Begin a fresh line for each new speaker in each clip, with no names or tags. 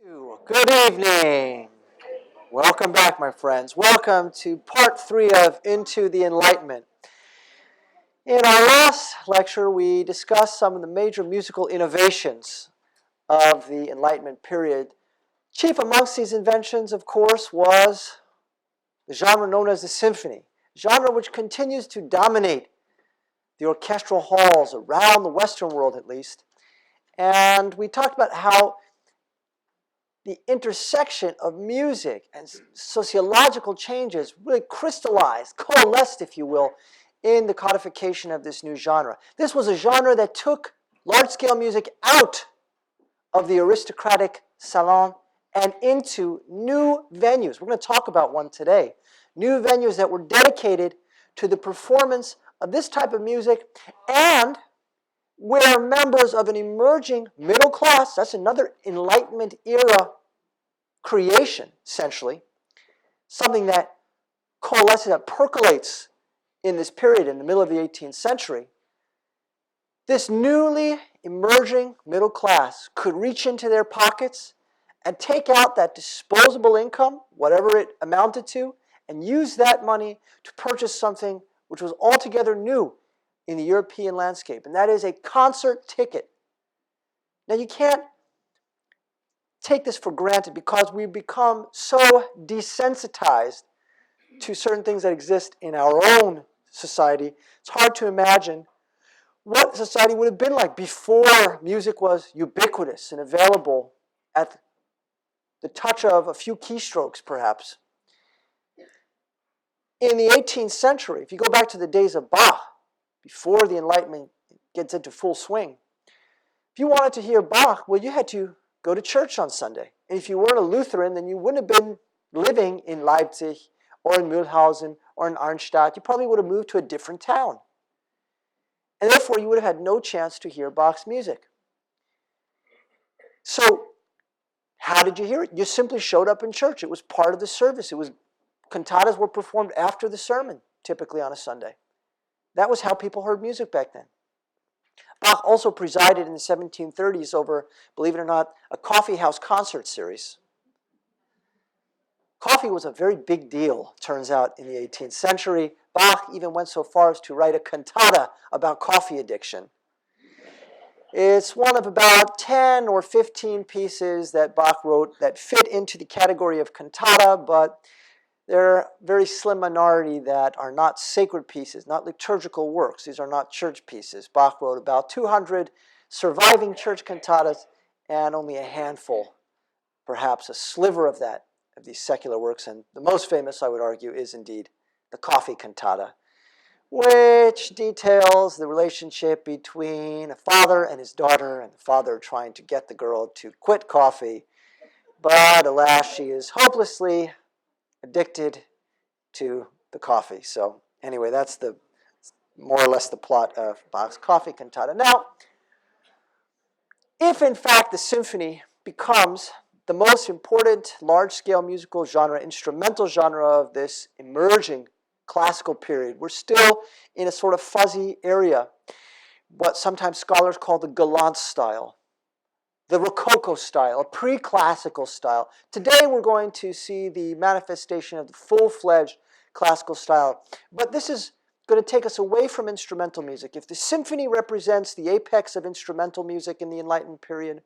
Good evening. Welcome back, my friends. Welcome to part 3 of Into the Enlightenment. In our last lecture, we discussed some of the major musical innovations of the Enlightenment period. Chief amongst these inventions, of course, was the genre known as the symphony, a genre which continues to dominate the orchestral halls around the Western world, at least. And we talked about how the intersection of music and sociological changes really crystallized, coalesced, if you will, in the codification of this new genre. This was a genre that took large-scale music out of the aristocratic salon and into new venues. We're going to talk about one today. New venues that were dedicated to the performance of this type of music, and where members of an emerging middle class, that's another Enlightenment era creation, essentially, something that coalesces, that percolates in this period in the middle of the 18th century. This newly emerging middle class could reach into their pockets and take out that disposable income, whatever it amounted to, and use that money to purchase something which was altogether new in the European landscape, and that is a concert ticket. Now, you can't take this for granted because we've become so desensitized to certain things that exist in our own society. It's hard to imagine what society would have been like before music was ubiquitous and available at the touch of a few keystrokes, perhaps. In the 18th century, if you go back to the days of Bach, before the Enlightenment gets into full swing, if you wanted to hear Bach, well, you had to go to church on Sunday. And if you weren't a Lutheran, then you wouldn't have been living in Leipzig or in Mühlhausen or in Arnstadt. You probably would have moved to a different town. And therefore, you would have had no chance to hear Bach's music. So, how did you hear it? You simply showed up in church. It was part of the service. Cantatas were performed after the sermon, typically on a Sunday. That was how people heard music back then. Bach also presided in the 1730s over, believe it or not, a coffee house concert series. Coffee was a very big deal, turns out, in the 18th century. Bach even went so far as to write a cantata about coffee addiction. It's one of about 10 or 15 pieces that Bach wrote that fit into the category of cantata, but there are a very slim minority that are not sacred pieces, not liturgical works. These are not church pieces. Bach wrote about 200 surviving church cantatas and only a handful, perhaps a sliver of these secular works. And the most famous, I would argue, is indeed the Coffee Cantata, which details the relationship between a father and his daughter, and the father trying to get the girl to quit coffee. But alas, she is hopelessly addicted to the coffee. So anyway, that's more or less the plot of Bach's Coffee Cantata. Now, if in fact the symphony becomes the most important large-scale musical genre, instrumental genre of this emerging classical period, we're still in a sort of fuzzy area, what sometimes scholars call the galant style, the Rococo style, a pre-classical style. Today we're going to see the manifestation of the full-fledged classical style. But this is going to take us away from instrumental music. If the symphony represents the apex of instrumental music in the Enlightenment period,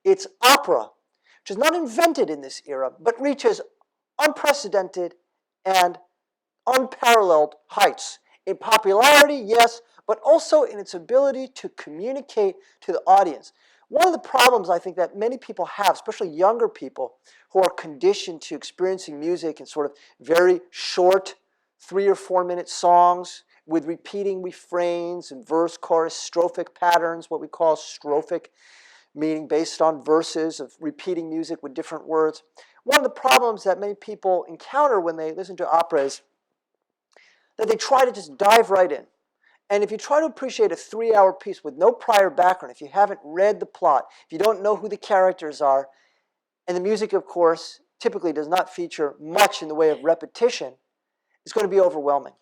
it's opera, which is not invented in this era, but reaches unprecedented and unparalleled heights. In popularity, yes, but also in its ability to communicate to the audience. One of the problems I think that many people have, especially younger people who are conditioned to experiencing music in sort of very short 3 or 4 minute songs with repeating refrains and verse, chorus, strophic patterns, what we call strophic, meaning based on verses of repeating music with different words. One of the problems that many people encounter when they listen to opera is that they try to just dive right in. And if you try to appreciate a 3-hour piece with no prior background, if you haven't read the plot, if you don't know who the characters are, and the music, of course, typically does not feature much in the way of repetition, it's going to be overwhelming.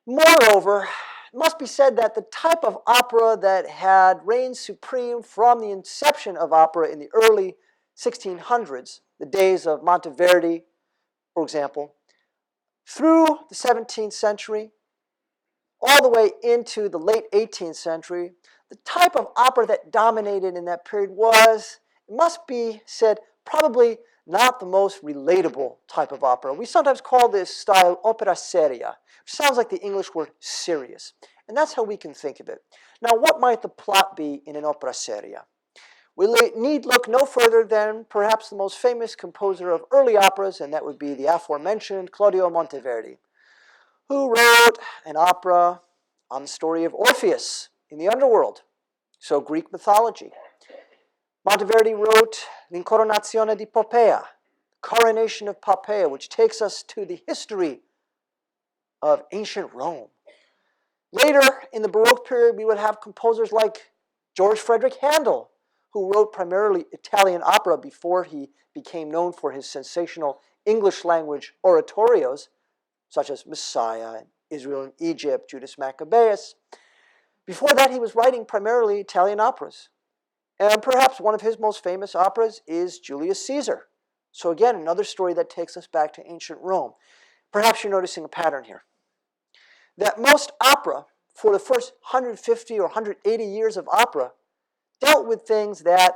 Moreover, it must be said that the type of opera that had reigned supreme from the inception of opera in the early 1600s, the days of Monteverdi, for example, through the 17th century, all the way into the late 18th century, the type of opera that dominated in that period was, it must be said, probably not the most relatable type of opera. We sometimes call this style opera seria, which sounds like the English word serious. And that's how we can think of it. Now, what might the plot be in an opera seria? We need look no further than perhaps the most famous composer of early operas, and that would be the aforementioned Claudio Monteverdi, who wrote an opera on the story of Orpheus in the underworld, so Greek mythology. Monteverdi wrote L'Incoronazione di Poppea, Coronation of Poppea, which takes us to the history of ancient Rome. Later, in the Baroque period, we would have composers like George Frederick Handel, who wrote primarily Italian opera before he became known for his sensational English language oratorios, such as Messiah, and Israel in Egypt, Judas Maccabeus. Before that, he was writing primarily Italian operas. And perhaps one of his most famous operas is Julius Caesar. So again, another story that takes us back to ancient Rome. Perhaps you're noticing a pattern here. That most opera, for the first 150 or 180 years of opera, dealt with things that,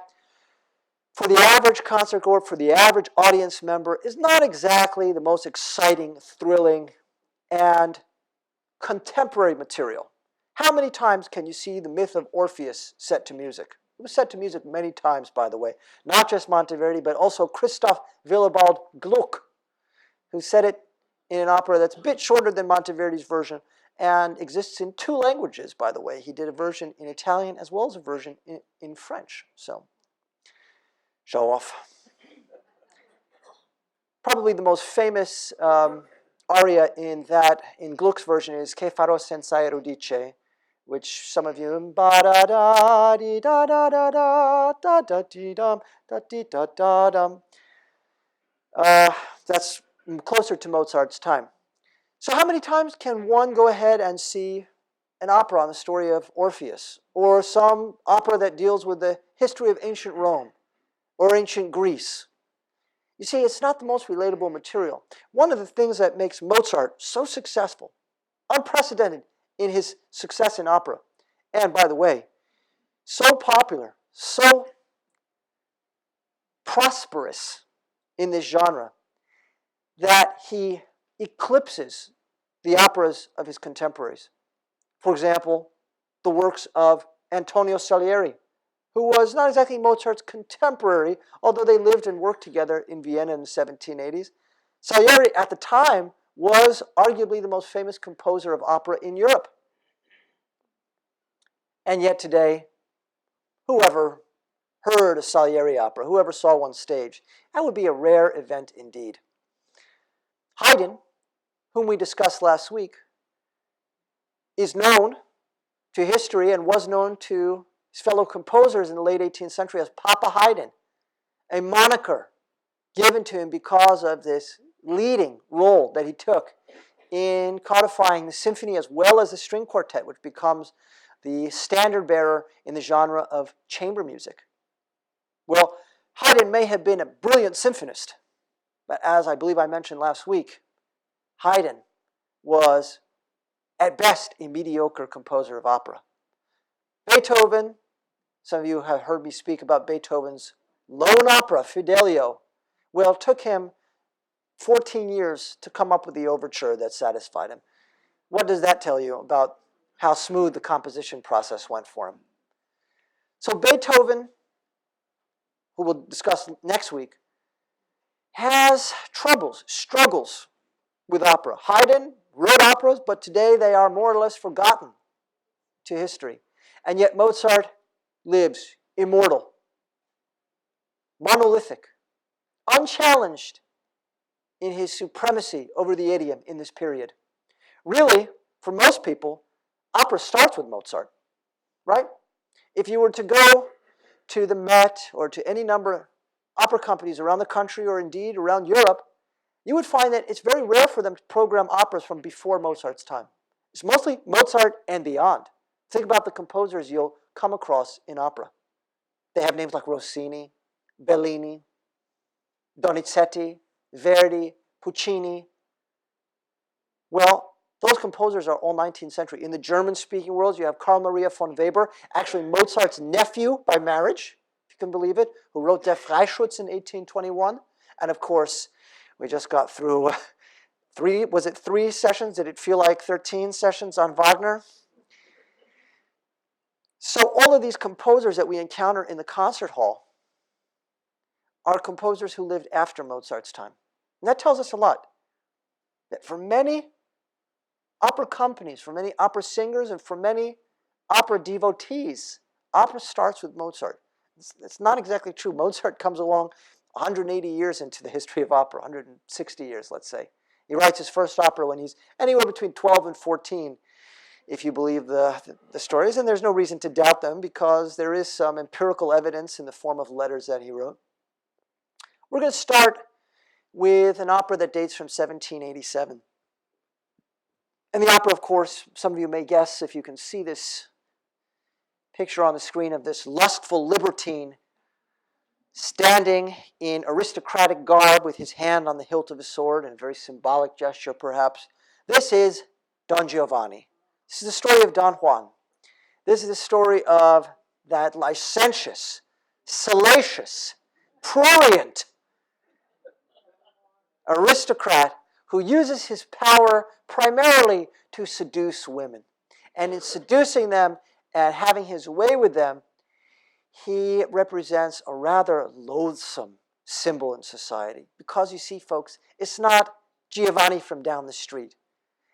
for the average concertgoer, for the average audience member, is not exactly the most exciting, thrilling, and contemporary material. How many times can you see the myth of Orpheus set to music? It was set to music many times, by the way. Not just Monteverdi, but also Christoph Willibald Gluck, who set it in an opera that's a bit shorter than Monteverdi's version and exists in 2 languages, by the way. He did a version in Italian as well as a version in French. So, show off. Probably the most famous aria in Gluck's version is Che farò senza Eurydice, which some of you ba da da di da da da da da da di dum da di da da dum. That's closer to Mozart's time. So how many times can one go ahead and see an opera on the story of Orpheus, or some opera that deals with the history of ancient Rome or ancient Greece? You see, it's not the most relatable material. One of the things that makes Mozart so successful, unprecedented in his success in opera, and by the way, so popular, so prosperous in this genre, that he eclipses the operas of his contemporaries. For example, the works of Antonio Salieri, who was not exactly Mozart's contemporary, although they lived and worked together in Vienna in the 1780s. Salieri, at the time, was arguably the most famous composer of opera in Europe. And yet today, whoever heard a Salieri opera, whoever saw one stage, that would be a rare event indeed. Haydn, whom we discussed last week, is known to history and was known to his fellow composers in the late 18th century as Papa Haydn, a moniker given to him because of this leading role that he took in codifying the symphony as well as the string quartet, which becomes the standard bearer in the genre of chamber music. Well, Haydn may have been a brilliant symphonist, but as I believe I mentioned last week, Haydn was, at best, a mediocre composer of opera. Beethoven, some of you have heard me speak about Beethoven's lone opera, Fidelio. Well, it took him 14 years to come up with the overture that satisfied him. What does that tell you about how smooth the composition process went for him? So Beethoven, who we'll discuss next week, has struggles with opera. Haydn wrote operas, but today they are more or less forgotten to history. And yet Mozart lives immortal, monolithic, unchallenged in his supremacy over the idiom in this period. Really, for most people, opera starts with Mozart, right? If you were to go to the Met or to any number of opera companies around the country or indeed around Europe, you would find that it's very rare for them to program operas from before Mozart's time. It's mostly Mozart and beyond. Think about the composers you'll come across in opera. They have names like Rossini, Bellini, Donizetti, Verdi, Puccini. Well, those composers are all 19th century. In the German-speaking world, you have Carl Maria von Weber, actually Mozart's nephew by marriage, if you can believe it, who wrote Der Freischütz in 1821. And of course, we just got through three sessions? Did it feel like 13 sessions on Wagner? So all of these composers that we encounter in the concert hall are composers who lived after Mozart's time. And that tells us a lot. That for many opera companies, for many opera singers, and for many opera devotees, opera starts with Mozart. It's not exactly true. Mozart comes along 180 years into the history of opera, 160 years, let's say. He writes his first opera when he's anywhere between 12 and 14, if you believe the stories. And there's no reason to doubt them because there is some empirical evidence in the form of letters that he wrote. We're going to start with an opera that dates from 1787. And the opera, of course, some of you may guess if you can see this picture on the screen of this lustful libertine standing in aristocratic garb with his hand on the hilt of his sword in a very symbolic gesture, perhaps. This is Don Giovanni. This is the story of Don Juan. This is the story of that licentious, salacious, prurient aristocrat who uses his power primarily to seduce women. And in seducing them and having his way with them, he represents a rather loathsome symbol in society. Because you see, folks, it's not Giovanni from down the street.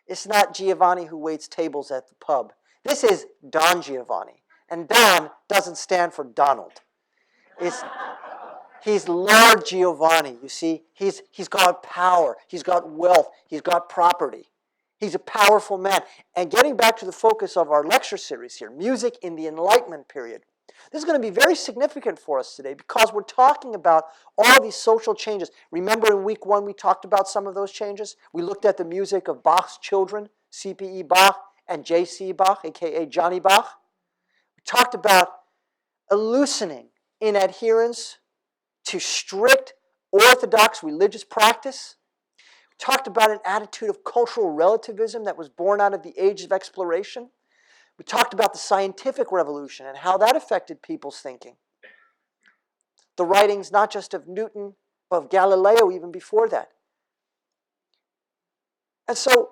It's not Giovanni who waits tables at the pub. This is Don Giovanni. And Don doesn't stand for Donald. He's Lord Giovanni, you see. He's got power. He's got wealth. He's got property. He's a powerful man. And getting back to the focus of our lecture series here, music in the Enlightenment period. This is going to be very significant for us today because we're talking about all these social changes. Remember in week 1 we talked about some of those changes? We looked at the music of Bach's children, C.P.E. Bach and J.C. Bach, a.k.a. Johnny Bach. We talked about a loosening in adherence to strict orthodox religious practice. We talked about an attitude of cultural relativism that was born out of the age of exploration. We talked about the scientific revolution and how that affected people's thinking. The writings not just of Newton, but of Galileo even before that. And so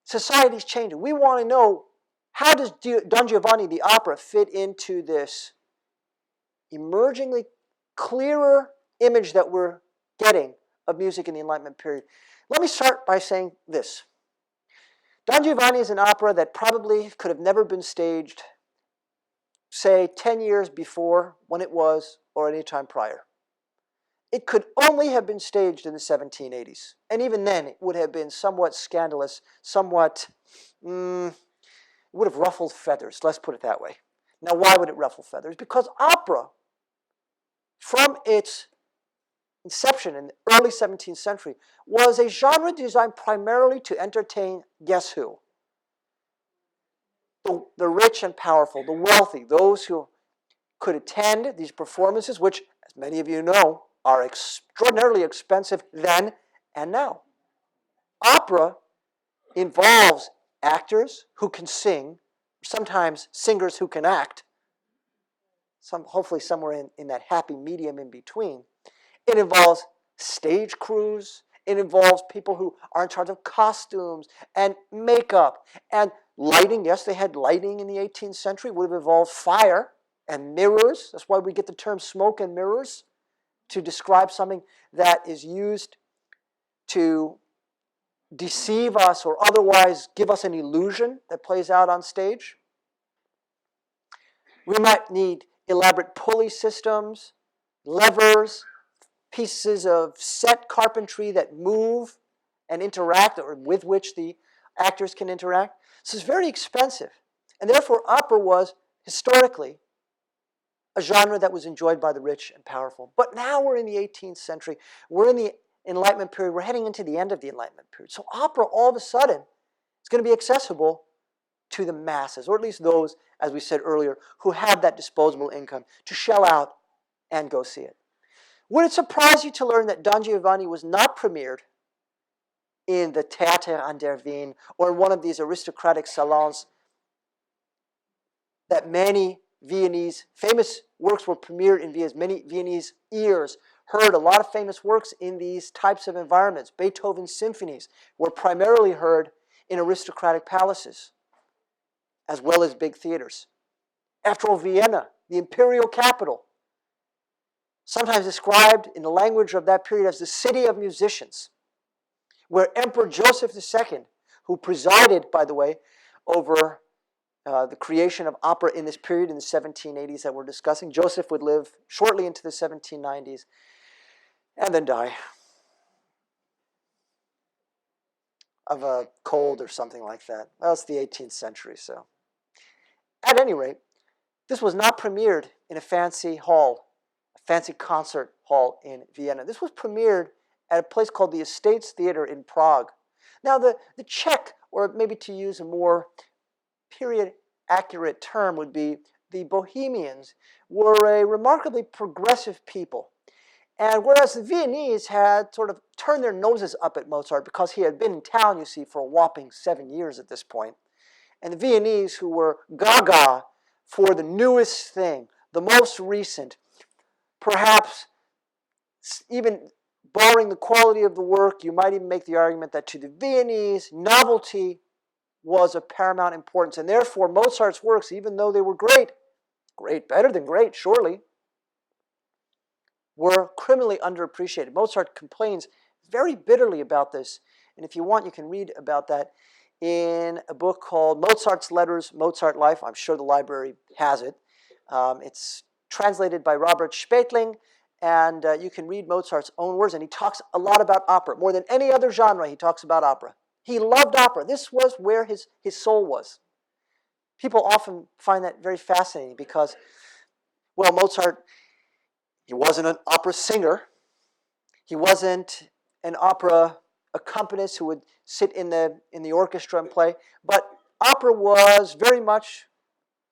society's changing. We want to know, how does Don Giovanni, the opera, fit into this emergingly clearer image that we're getting of music in the Enlightenment period? Let me start by saying this. Don Giovanni is an opera that probably could have never been staged, say, 10 years before when it was, or any time prior. It could only have been staged in the 1780s. And even then, it would have been somewhat scandalous, somewhat, it would have ruffled feathers, let's put it that way. Now, why would it ruffle feathers? Because opera, from its inception in the early 17th century, was a genre designed primarily to entertain, guess who? The rich and powerful, the wealthy, those who could attend these performances, which, as many of you know, are extraordinarily expensive then and now. Opera involves actors who can sing, sometimes singers who can act, hopefully somewhere in that happy medium in between. It involves stage crews. It involves people who are in charge of costumes and makeup and lighting. Yes, they had lighting in the 18th century. It would have involved fire and mirrors. That's why we get the term smoke and mirrors to describe something that is used to deceive us or otherwise give us an illusion that plays out on stage. We might need elaborate pulley systems, levers, pieces of set carpentry that move and interact, or with which the actors can interact. So it's very expensive. And therefore, opera was, historically, a genre that was enjoyed by the rich and powerful. But now we're in the 18th century. We're in the Enlightenment period. We're heading into the end of the Enlightenment period. So opera, all of a sudden, is going to be accessible to the masses, or at least those, as we said earlier, who have that disposable income to shell out and go see it. Would it surprise you to learn that Don Giovanni was not premiered in the Theater an der Wien or in one of these aristocratic salons that many Viennese, famous works were premiered in Vienna. Many Viennese ears heard a lot of famous works in these types of environments. Beethoven's symphonies were primarily heard in aristocratic palaces, as well as big theaters. After all, Vienna, the imperial capital, sometimes described in the language of that period as the city of musicians, where Emperor Joseph II, who presided, by the way, over the creation of opera in this period in the 1780s that we're discussing. Joseph would live shortly into the 1790s and then die of a cold or something like that. Well, it's the 18th century, so. At any rate, this was not premiered in a fancy hall, a fancy concert hall in Vienna. This was premiered at a place called the Estates Theater in Prague. Now, the Czech, or maybe to use a more period accurate term would be the Bohemians, were a remarkably progressive people. And whereas the Viennese had sort of turned their noses up at Mozart because he had been in town, you see, for a whopping 7 years at this point, and the Viennese who were gaga for the newest thing, the most recent, perhaps even barring the quality of the work, you might even make the argument that to the Viennese, novelty was of paramount importance. And therefore, Mozart's works, even though they were great, better than great, surely, were criminally underappreciated. Mozart complains very bitterly about this. And if you want, you can read about that in a book called Mozart's Letters, Mozart Life. I'm sure the library has it. It's translated by Robert Spetling, and you can read Mozart's own words. And he talks a lot about opera. More than any other genre, he talks about opera. He loved opera. This was where his soul was. People often find that very fascinating because, well, Mozart, he wasn't an opera singer. He wasn't an opera accompanist who would sit in the orchestra and play. But opera was very much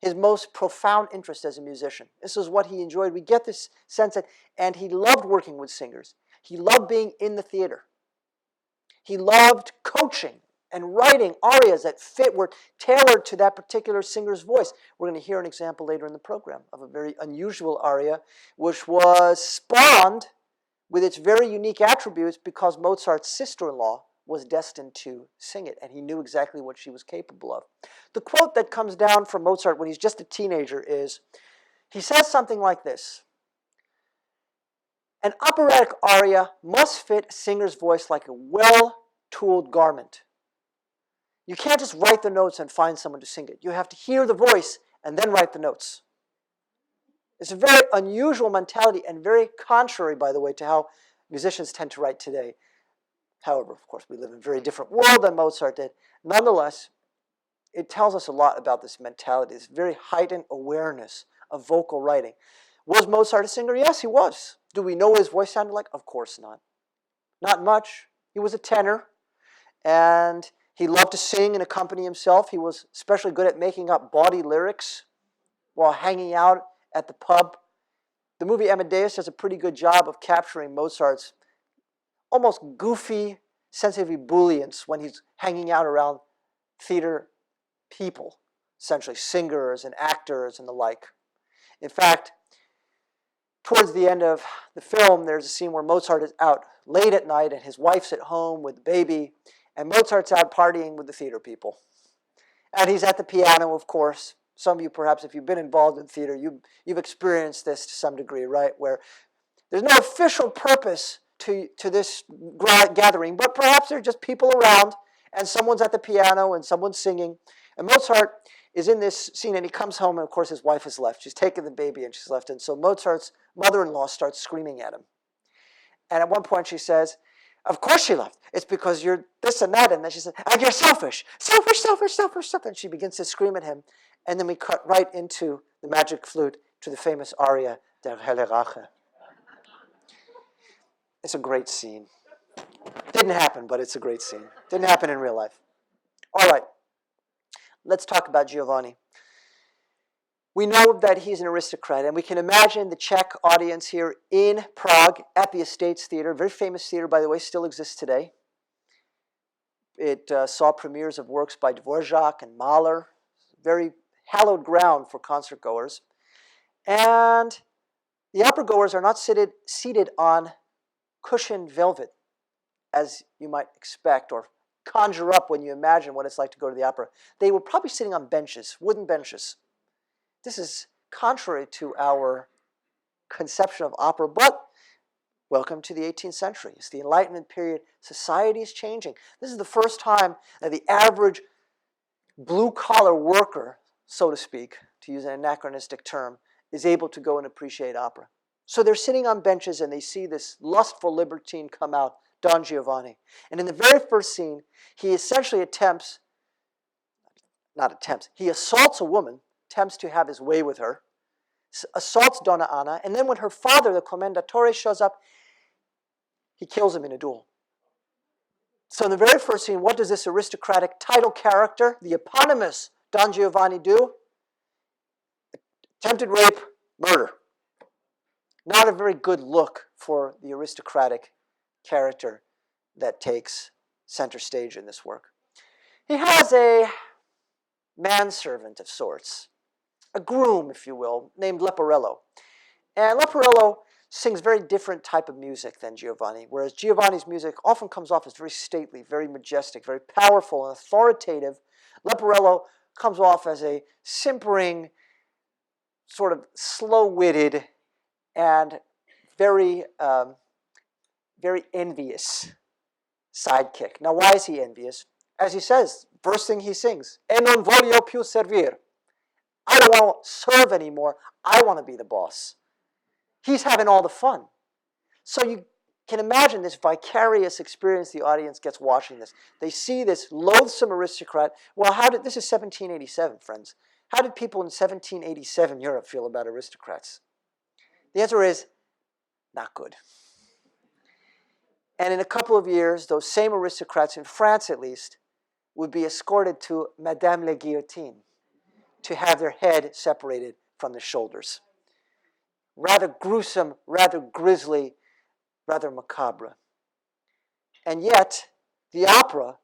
his most profound interest as a musician. This is what he enjoyed. We get this sense that, and he loved working with singers. He loved being in the theater. He loved coaching and writing arias that were tailored to that particular singer's voice. We're going to hear an example later in the program of a very unusual aria, which was spawned with its very unique attributes because Mozart's sister-in-law was destined to sing it, and he knew exactly what she was capable of. The quote that comes down from Mozart when he's just a teenager is, he says something like this: "An operatic aria must fit a singer's voice like a well-tooled garment. You can't just write the notes and find someone to sing it. You have to hear the voice and then write the notes." It's a very unusual mentality and very contrary, by the way, to how musicians tend to write today. However, of course, we live in a very different world than Mozart did. Nonetheless, it tells us a lot about this mentality, this very heightened awareness of vocal writing. Was Mozart a singer? Yes, he was. Do we know what his voice sounded like? Of course not. Not much. He was a tenor, and he loved to sing and accompany himself. He was especially good at making up bawdy lyrics while hanging out at the pub. The movie Amadeus does a pretty good job of capturing Mozart's almost goofy sense of ebullience when he's hanging out around theater people, essentially singers and actors and the like. In fact, towards the end of the film, there's a scene where Mozart is out late at night and his wife's at home with the baby, and Mozart's out partying with the theater people. And he's at the piano, of course. Some of you, perhaps, if you've been involved in theater, you've experienced this to some degree, right? Where there's no official purpose to this gathering, but perhaps there are just people around, and someone's at the piano, and someone's singing. And Mozart is in this scene, and he comes home, and of course his wife has left. She's taken the baby, and she's left. And so Mozart's mother-in-law starts screaming at him. And at one point she says, "Of course she left. It's because you're this and that." And then she says, "And you're selfish. Selfish, selfish, selfish, selfish." And she begins to scream at him. And then we cut right into the Magic Flute, to the famous aria, Der helle Rache. It's a great scene. Didn't happen, but it's a great scene. Didn't happen in real life. All right. Let's talk about Giovanni. We know that he's an aristocrat, and we can imagine the Czech audience here in Prague at the Estates Theater, very famous theater, by the way, still exists today. It saw premieres of works by Dvorak and Mahler, very hallowed ground for concert goers. And the opera goers are not seated on cushioned velvet, as you might expect or conjure up when you imagine what it's like to go to the opera. They were probably sitting on benches, wooden benches. This is contrary to our conception of opera, but welcome to the 18th century. It's the Enlightenment period. Society is changing. This is the first time that the average blue-collar worker, so to speak, to use an anachronistic term, is able to go and appreciate opera. So they're sitting on benches and they see this lustful libertine come out, Don Giovanni. And in the very first scene, he essentially he assaults a woman, attempts to have his way with her, assaults Donna Anna, and then when her father, the commendatore, shows up, he kills him in a duel. So in the very first scene, what does this aristocratic title character, the eponymous Don Giovanni, do? Attempted rape, murder. Not a very good look for the aristocratic character that takes center stage in this work. He has a manservant of sorts, a groom, if you will, named Leporello. And Leporello sings very different type of music than Giovanni, whereas Giovanni's music often comes off as very stately, very majestic, very powerful and authoritative. Leporello comes off as a simpering, sort of slow-witted, and very, very envious sidekick. Now, why is he envious? As he says, first thing he sings, "E non voglio più servir." I don't want to serve anymore. I want to be the boss. He's having all the fun. So you can imagine this vicarious experience the audience gets watching this. They see this loathsome aristocrat. Well, this is 1787, friends. How did people in 1787 Europe feel about aristocrats? The answer is not good. And in a couple of years, those same aristocrats, in France at least, would be escorted to Madame la Guillotine to have their head separated from the shoulders. Rather gruesome, rather grisly, rather macabre. And yet, the opera,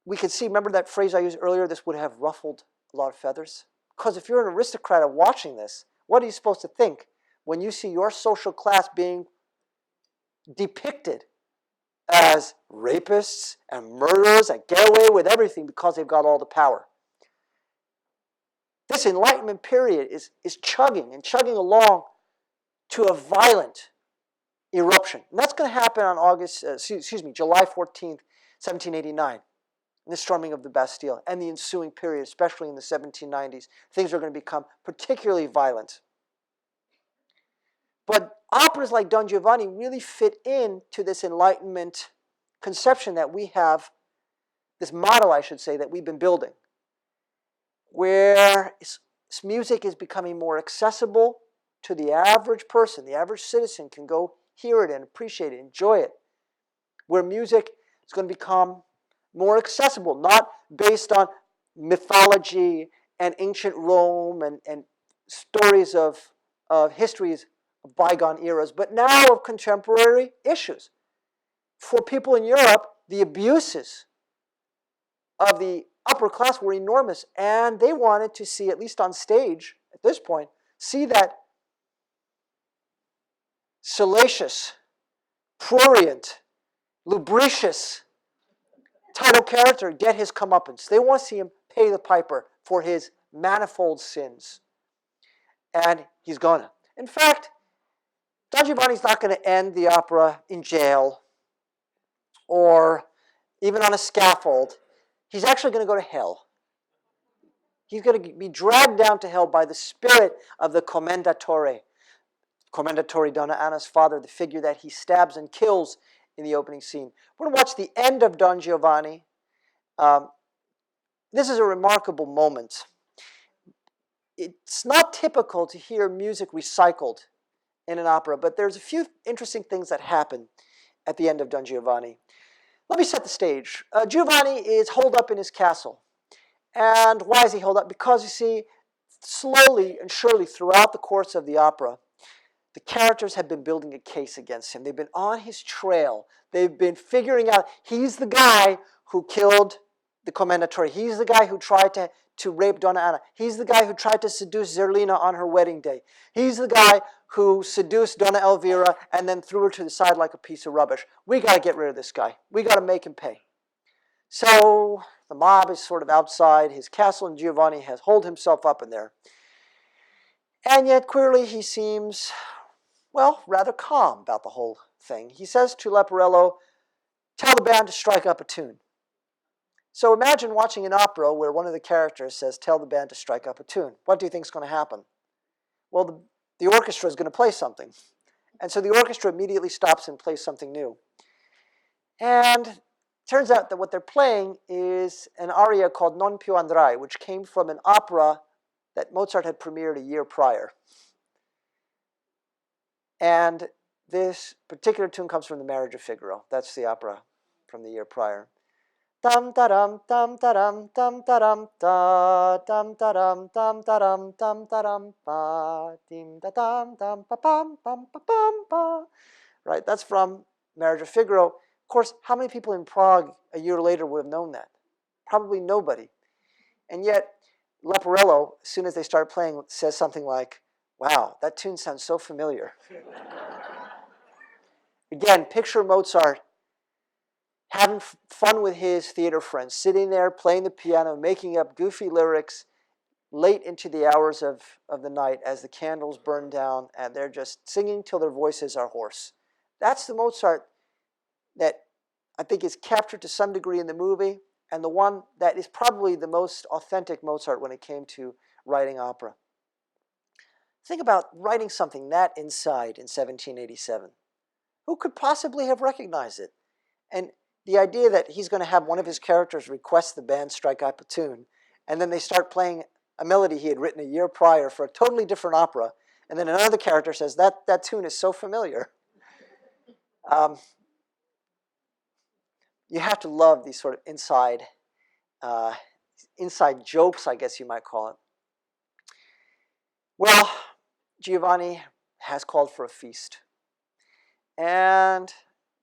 we can see, remember that phrase I used earlier, this would have ruffled a lot of feathers? Because if you're an aristocrat watching this, what are you supposed to think when you see your social class being depicted as rapists and murderers that get away with everything because they've got all the power? This Enlightenment period is chugging along to a violent eruption. And that's going to happen on July 14th, 1789, in the storming of the Bastille and the ensuing period, especially in the 1790s. Things are going to become particularly violent. But operas like Don Giovanni really fit into this Enlightenment conception that we have, this model, I should say, that we've been building, where music is becoming more accessible to the average person. The average citizen can go hear it and appreciate it, enjoy it. Where music is going to become more accessible, not based on mythology and ancient Rome and stories of histories of bygone eras, but now of contemporary issues. For people in Europe, the abuses of the upper class were enormous, and they wanted to see, at least on stage at this point, see that salacious, prurient, lubricious title character get his comeuppance. They want to see him pay the piper for his manifold sins. And he's gonna. In fact, Don Giovanni's not going to end the opera in jail or even on a scaffold. He's actually going to go to hell. He's going to be dragged down to hell by the spirit of the commendatore. Commendatore, Donna Anna's father, the figure that he stabs and kills in the opening scene. We're going to watch the end of Don Giovanni. This is a remarkable moment. It's not typical to hear music recycled in an opera, but there's a few interesting things that happen at the end of Don Giovanni. Let me set the stage. Giovanni is holed up in his castle. And why is he holed up? Because, you see, slowly and surely throughout the course of the opera, the characters have been building a case against him. They've been on his trail. They've been figuring out he's the guy who killed the commendatore. He's the guy who tried to rape Donna Anna. He's the guy who tried to seduce Zerlina on her wedding day. He's the guy who seduced Donna Elvira and then threw her to the side like a piece of rubbish. We got to get rid of this guy. We got to make him pay. So the mob is sort of outside his castle, and Giovanni has holed himself up in there. And yet, queerly, he seems, well, rather calm about the whole thing. He says to Leporello, tell the band to strike up a tune. So imagine watching an opera where one of the characters says, tell the band to strike up a tune. What do you think is going to happen? Well, the orchestra is going to play something. And so the orchestra immediately stops and plays something new. And it turns out that what they're playing is an aria called Non più andrai, which came from an opera that Mozart had premiered a year prior. And this particular tune comes from the Marriage of Figaro. That's the opera from the year prior. Dum da-dum, dum da-dum, dum da-dum, da, dum da-dum, dum da-dum, dum da-dum, ba, dim da-dum, dum pa-pam, pam pa-pam, pa. Right, that's from Marriage of Figaro. Of course, how many people in Prague a year later would have known that? Probably nobody. And yet, Leporello, as soon as they start playing, says something like, wow, that tune sounds so familiar. Again, picture Mozart having fun with his theater friends, sitting there, playing the piano, making up goofy lyrics late into the hours of the night as the candles burn down, and they're just singing till their voices are hoarse. That's the Mozart that I think is captured to some degree in the movie, and the one that is probably the most authentic Mozart when it came to writing opera. Think about writing something that inside in 1787. Who could possibly have recognized it? And the idea that he's going to have one of his characters request the band strike up a tune, and then they start playing a melody he had written a year prior for a totally different opera, and then another character says, that tune is so familiar. You have to love these sort of inside jokes, I guess you might call it. Well, Giovanni has called for a feast. And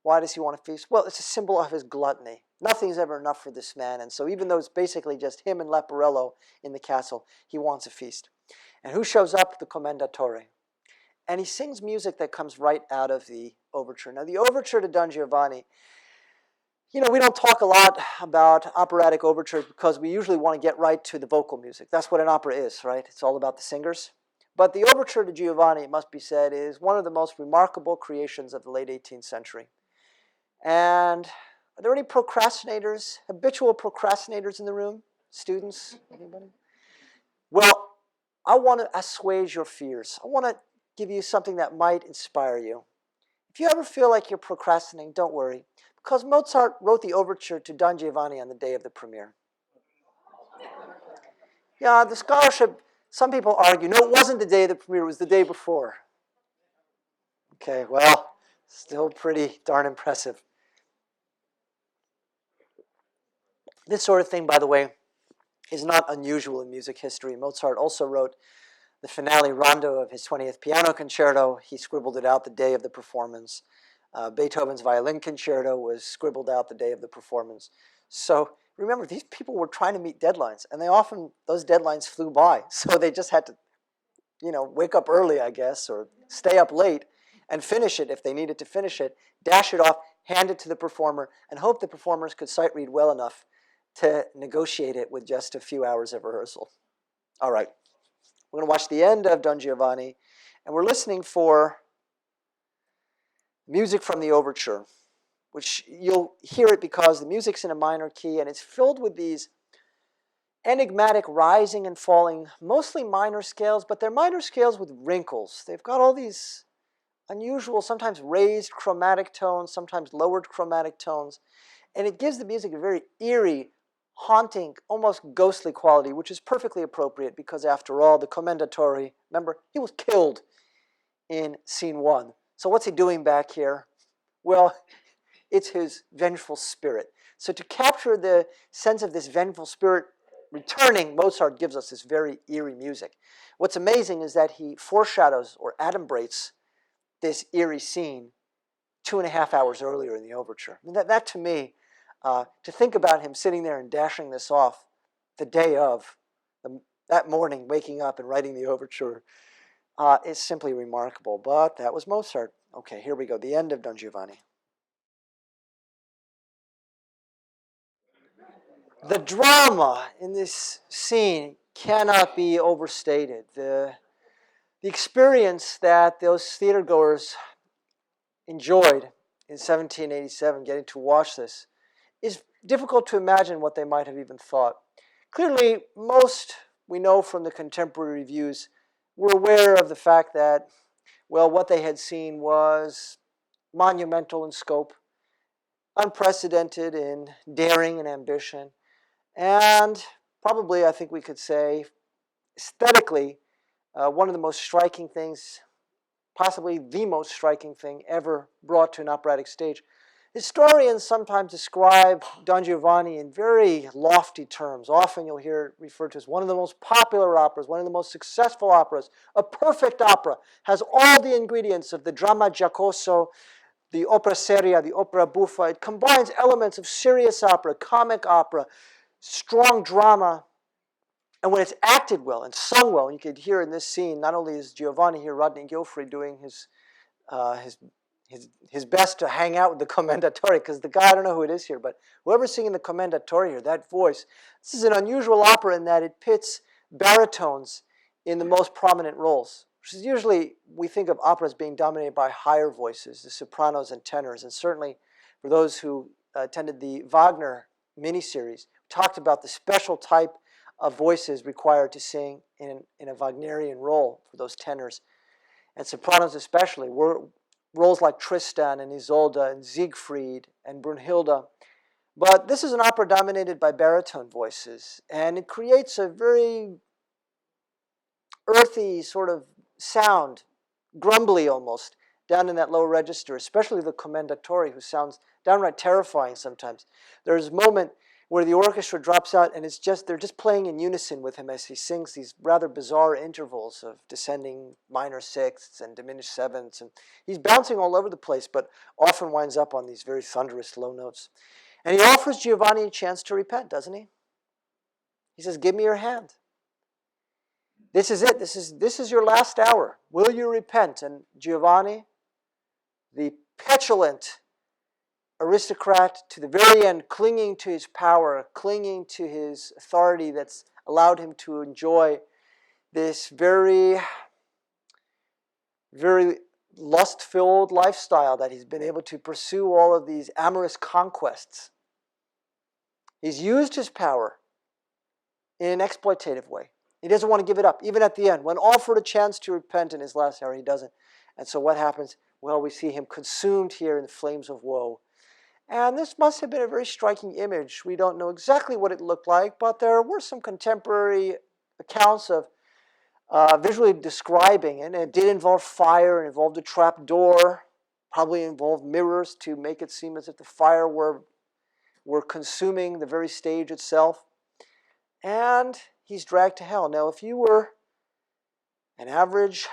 why does he want a feast? Well, it's a symbol of his gluttony. Nothing's ever enough for this man. And so even though it's basically just him and Leporello in the castle, he wants a feast. And who shows up? The commendatore. And he sings music that comes right out of the overture. Now, the overture to Don Giovanni, you know, we don't talk a lot about operatic overtures because we usually want to get right to the vocal music. That's what an opera is, right? It's all about the singers. But the overture to Giovanni, it must be said, is one of the most remarkable creations of the late 18th century. And are there any procrastinators, habitual procrastinators in the room? Students? Anybody? Well, I want to assuage your fears. I want to give you something that might inspire you. If you ever feel like you're procrastinating, don't worry, because Mozart wrote the overture to Don Giovanni on the day of the premiere. Yeah, the scholarship, some people argue, no, it wasn't the day of the premiere, it was the day before. Okay, well, still pretty darn impressive. This sort of thing, by the way, is not unusual in music history. Mozart also wrote the finale rondo of his 20th piano concerto. He scribbled it out the day of the performance. Beethoven's violin concerto was scribbled out the day of the performance. So remember, these people were trying to meet deadlines, and those deadlines flew by. So they just had to, wake up early, I guess, or stay up late and finish it if they needed to finish it, dash it off, hand it to the performer, and hope the performers could sight read well enough to negotiate it with just a few hours of rehearsal. All right, we're going to watch the end of Don Giovanni, and we're listening for music from the overture, which you'll hear it because the music's in a minor key, and it's filled with these enigmatic rising and falling, mostly minor scales, but they're minor scales with wrinkles. They've got all these unusual, sometimes raised chromatic tones, sometimes lowered chromatic tones, and it gives the music a very eerie, haunting, almost ghostly quality, which is perfectly appropriate because, after all, the commendatore, remember, he was killed in scene 1. So what's he doing back here? Well, it's his vengeful spirit. So to capture the sense of this vengeful spirit, returning, Mozart gives us this very eerie music. What's amazing is that he foreshadows or adumbrates this eerie scene 2.5 hours earlier in the overture. I mean, that to me, to think about him sitting there and dashing this off the day of, that morning, waking up and writing the overture, is simply remarkable. But that was Mozart. Okay, here we go, the end of Don Giovanni. The drama in this scene cannot be overstated. The experience that those theater goers enjoyed in 1787, getting to watch this, is difficult to imagine what they might have even thought. Clearly, most we know from the contemporary reviews were aware of the fact that, well, what they had seen was monumental in scope, unprecedented in daring and ambition, and probably, I think we could say, aesthetically, one of the most striking things, possibly the most striking thing ever brought to an operatic stage. Historians sometimes describe Don Giovanni in very lofty terms. Often you'll hear it referred to as one of the most popular operas, one of the most successful operas, a perfect opera, has all the ingredients of the dramma giocoso, the opera seria, the opera buffa. It combines elements of serious opera, comic opera, strong drama, and when it's acted well and sung well, and you could hear in this scene, not only is Giovanni here, Rodney Gilfrey, doing his best to hang out with the commendatore, because the guy, I don't know who it is here, but whoever's singing the commendatore here, that voice, this is an unusual opera in that it pits baritones in the most prominent roles, which is usually, we think of operas being dominated by higher voices, the sopranos and tenors, and certainly for those who attended the Wagner miniseries, talked about the special type of voices required to sing in a Wagnerian role for those tenors, and sopranos especially, were roles like Tristan and Isolde and Siegfried and Brunhilde. But this is an opera dominated by baritone voices, and it creates a very earthy sort of sound, grumbly almost, down in that low register, especially the commendatore, who sounds downright terrifying sometimes. There's a moment where the orchestra drops out and they're just playing in unison with him as he sings these rather bizarre intervals of descending minor sixths and diminished sevenths. And he's bouncing all over the place, but often winds up on these very thunderous low notes. And he offers Giovanni a chance to repent, doesn't he? He says, give me your hand. This is it. This is your last hour. Will you repent? And Giovanni, the petulant aristocrat to the very end, clinging to his power, clinging to his authority that's allowed him to enjoy this very, very lust-filled lifestyle that he's been able to pursue all of these amorous conquests. He's used his power in an exploitative way. He doesn't want to give it up, even at the end. When offered a chance to repent in his last hour, he doesn't. And so what happens? Well, we see him consumed here in the flames of woe. And this must have been a very striking image. We don't know exactly what it looked like, but there were some contemporary accounts of visually describing it. And it did involve fire, it involved a trap door, probably involved mirrors to make it seem as if the fire were consuming the very stage itself. And he's dragged to hell. Now, if you were an average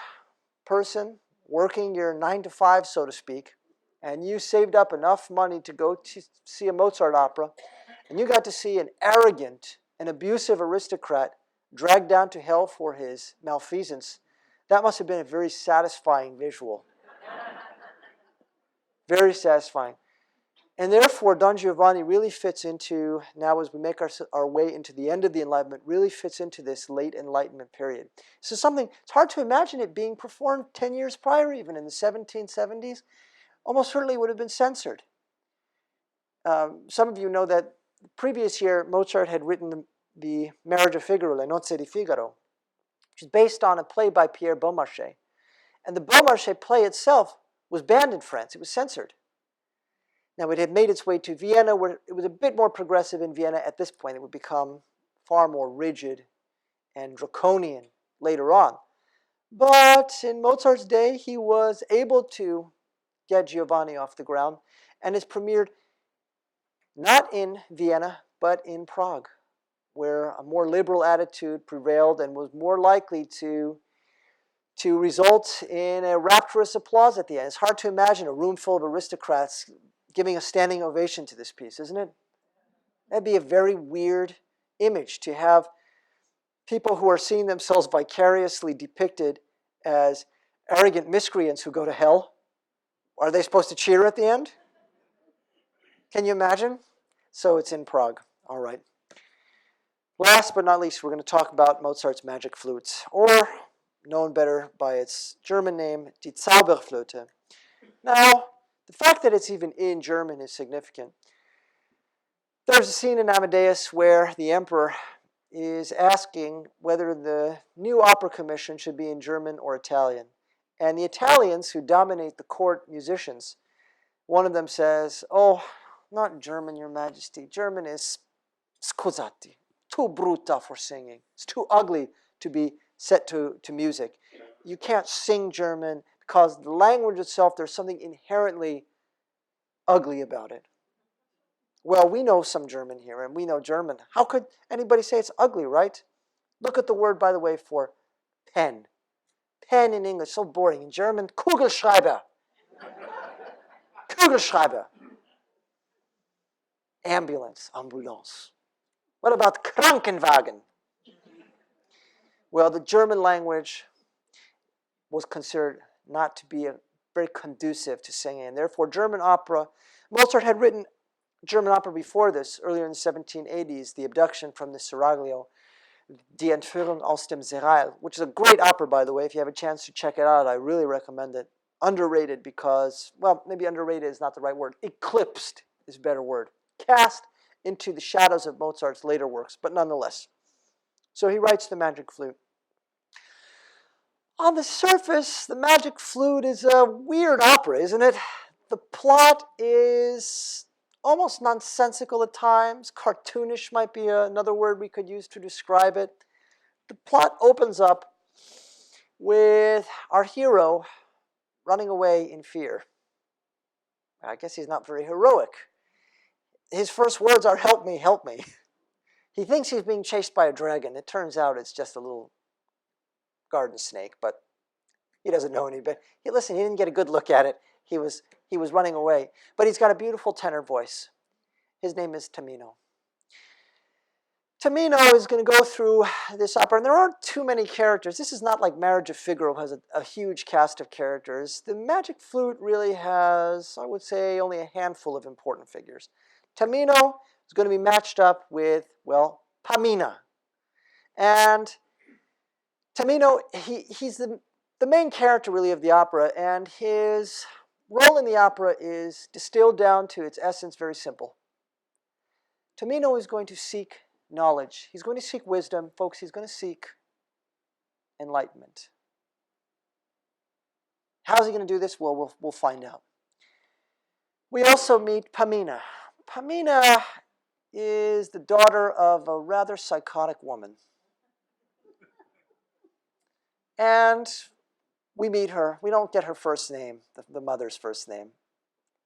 person working your 9 to 5, so to speak, and you saved up enough money to go to see a Mozart opera, and you got to see an arrogant and abusive aristocrat dragged down to hell for his malfeasance, that must have been a very satisfying visual. Very satisfying. And therefore, Don Giovanni really fits into, now as we make our way into the end of the Enlightenment, really fits into this late Enlightenment period. So something, it's hard to imagine it being performed 10 years prior, even in the 1770s. Almost certainly would have been censored. Some of you know that the previous year, Mozart had written the Marriage of Figaro, Le Nozze di Figaro, which is based on a play by Pierre Beaumarchais. And the Beaumarchais play itself was banned in France. It was censored. Now, it had made its way to Vienna, where it was a bit more progressive in Vienna at this point. It would become far more rigid and draconian later on. But in Mozart's day, he was able to get Giovanni off the ground, and it's premiered not in Vienna, but in Prague, where a more liberal attitude prevailed and was more likely to result in a rapturous applause at the end. It's hard to imagine a room full of aristocrats giving a standing ovation to this piece, isn't it? That'd be a very weird image to have people who are seeing themselves vicariously depicted as arrogant miscreants who go to hell. Are they supposed to cheer at the end? Can you imagine? So it's in Prague. All right. Last but not least, we're going to talk about Mozart's Magic Flutes, or known better by its German name, die Zauberflöte. Now, the fact that it's even in German is significant. There's a scene in Amadeus where the emperor is asking whether the new opera commission should be in German or Italian. And the Italians, who dominate the court musicians, one of them says, "Oh, not German, Your Majesty. German is scusati, too brutta for singing. It's too ugly to be set to music. You can't sing German because the language itself, there's something inherently ugly about it." Well, we know some German here, and we know German. How could anybody say it's ugly, right? Look at the word, by the way, for pen. Pen in English, so boring. In German, Kugelschreiber. Kugelschreiber. Ambulance, ambulance. What about Krankenwagen? Well, the German language was considered not to be very conducive to singing, and therefore German opera, Mozart had written German opera before this, earlier in the 1780s, The Abduction from the Seraglio, Die Entführung aus dem Serail, which is a great opera, by the way. If you have a chance to check it out, I really recommend it. Underrated because, well, maybe underrated is not the right word. Eclipsed is a better word. Cast into the shadows of Mozart's later works, but nonetheless. So he writes the Magic Flute. On the surface, the Magic Flute is a weird opera, isn't it? The plot is almost nonsensical at times. Cartoonish might be another word we could use to describe it. The plot opens up with our hero running away in fear. I guess he's not very heroic. His first words are, "Help me, help me." He thinks he's being chased by a dragon. It turns out it's just a little garden snake, but he doesn't know any better. Listen, he didn't get a good look at it. He was running away. But he's got a beautiful tenor voice. His name is Tamino. Tamino is going to go through this opera, and there aren't too many characters. This is not like Marriage of Figaro, has a huge cast of characters. The Magic Flute really has, I would say, only a handful of important figures. Tamino is going to be matched up with, well, Pamina. And Tamino, he's the main character, really, of the opera, and his role in the opera is distilled down to its essence, very simple. Tamino is going to seek knowledge. He's going to seek wisdom. Folks, he's going to seek enlightenment. How's he going to do this? Well, we'll find out. We also meet Pamina. Pamina is the daughter of a rather psychotic woman. And we meet her. We don't get her first name, the mother's first name.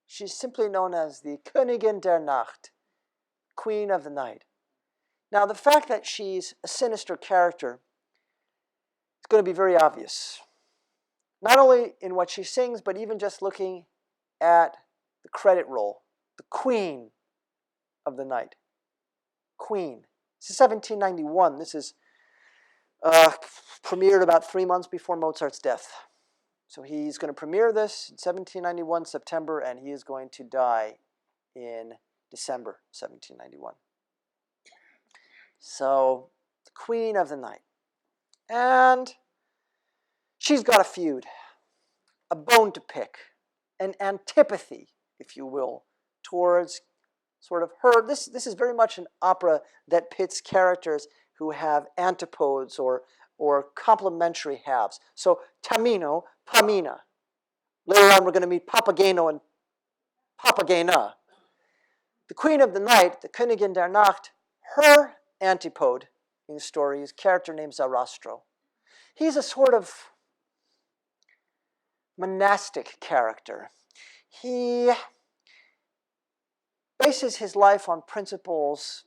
She's simply known as the Königin der Nacht, Queen of the Night. Now, the fact that she's a sinister character is going to be very obvious. Not only in what she sings, but even just looking at the credit roll. The Queen of the Night. Queen. This is 1791. This is premiered about 3 months before Mozart's death. So he's going to premiere this in 1791, September, and he is going to die in December 1791. So, the Queen of the Night. And she's got a feud, a bone to pick, an antipathy, if you will, towards sort of her. This is very much an opera that pits characters who have antipodes or complementary halves. So Tamino, Pamina. Later on we're going to meet Papageno and Papagena. The Queen of the Night, the Königin der Nacht, her antipode in the story is a character named Zarastro. He's a sort of monastic character. He bases his life on principles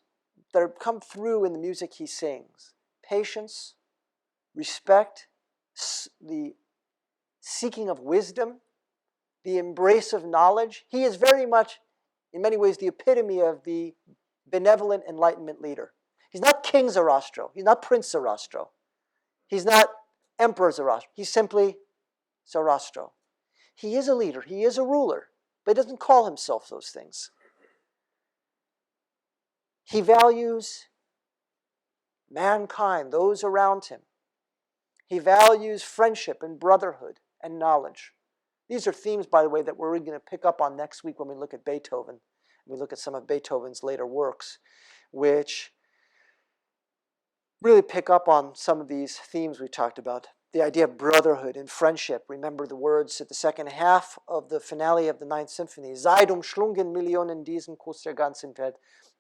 that come through in the music he sings. Patience, respect, the seeking of wisdom, the embrace of knowledge. He is very much, in many ways, the epitome of the benevolent Enlightenment leader. He's not King Zoroaster. He's not Prince Zoroaster. He's not Emperor Zoroaster. He's simply Zoroaster. He is a leader. He is a ruler, but he doesn't call himself those things. He values mankind, those around him. He values friendship and brotherhood and knowledge. These are themes, by the way, that we're going to pick up on next week when we look at Beethoven. We look at some of Beethoven's later works, which really pick up on some of these themes we talked about. The idea of brotherhood and friendship. Remember the words at the second half of the finale of the Ninth Symphony. Seid umschlungen Millionen diesen Kuss der ganzen Welt.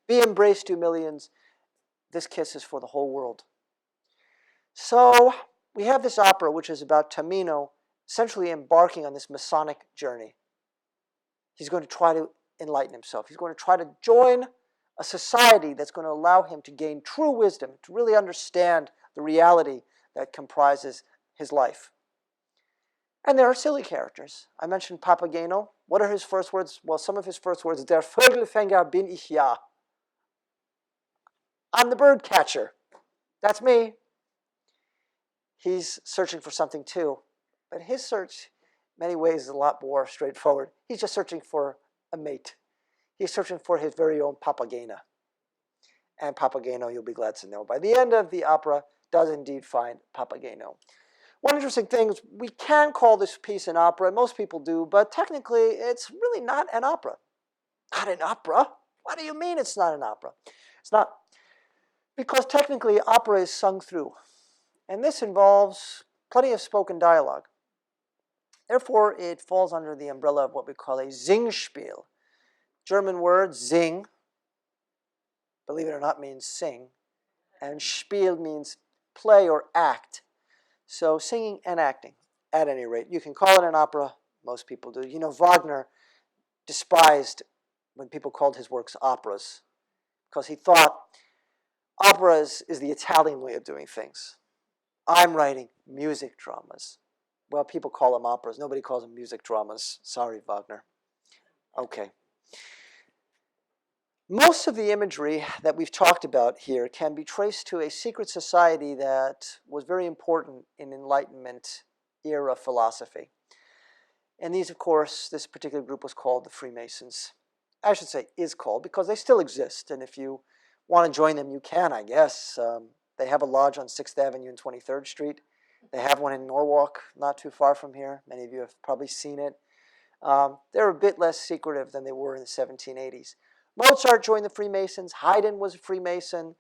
Be embraced, you millions. This kiss is for the whole world. So we have this opera, which is about Tamino essentially embarking on this Masonic journey. He's going to try to enlighten himself. He's going to try to join a society that's going to allow him to gain true wisdom, to really understand the reality that comprises his life. And there are silly characters. I mentioned Papageno. What are his first words? Well, some of his first words, Der Vogelfänger bin ich ja. I'm the bird catcher. That's me. He's searching for something too. But his search, in many ways, is a lot more straightforward. He's just searching for a mate. He's searching for his very own Papagena. And Papageno, you'll be glad to know, by the end of the opera, does indeed find Papageno. One interesting thing is we can call this piece an opera, most people do, but technically it's really not an opera. Not an opera? What do you mean it's not an opera? It's not, because technically opera is sung through. And this involves plenty of spoken dialogue. Therefore, it falls under the umbrella of what we call a Singspiel. German word, sing, believe it or not, means sing. And Spiel means play or act. So singing and acting, at any rate. You can call it an opera. Most people do. You know, Wagner despised when people called his works operas because he thought operas is the Italian way of doing things. I'm writing music dramas. Well, people call them operas. Nobody calls them music dramas. Sorry, Wagner. Okay. Most of the imagery that we've talked about here can be traced to a secret society that was very important in Enlightenment era philosophy. And these, of course, this particular group was called the Freemasons. I should say is called because they still exist. And if you want to join them, you can, I guess. They have a lodge on 6th Avenue and 23rd Street. They have one in Norwalk, not too far from here. Many of you have probably seen it. They're a bit less secretive than they were in the 1780s. Mozart joined the Freemasons. Haydn was a Freemason.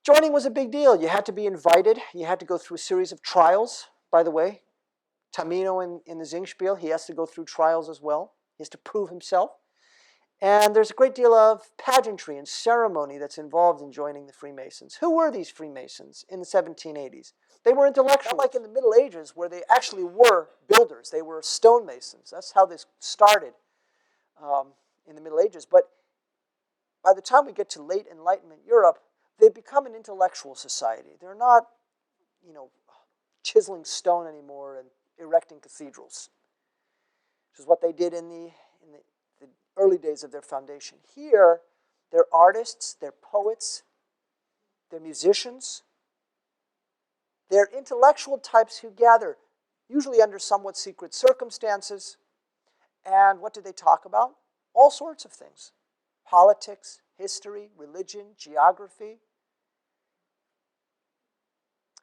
Joining was a big deal. You had to be invited. You had to go through a series of trials, by the way. Tamino in the Singspiel, he has to go through trials as well. He has to prove himself. And there's a great deal of pageantry and ceremony that's involved in joining the Freemasons. Who were these Freemasons in the 1780s? They were intellectuals, like in the Middle Ages, where they actually were builders. They were stonemasons. That's how this started in the Middle Ages. But by the time we get to late Enlightenment Europe, they become an intellectual society. They're not, chiseling stone anymore and erecting cathedrals, which is what they did in the early days of their foundation. Here, they're artists, they're poets, they're musicians. They're intellectual types who gather, usually under somewhat secret circumstances. And what do they talk about? All sorts of things. Politics, history, religion, geography.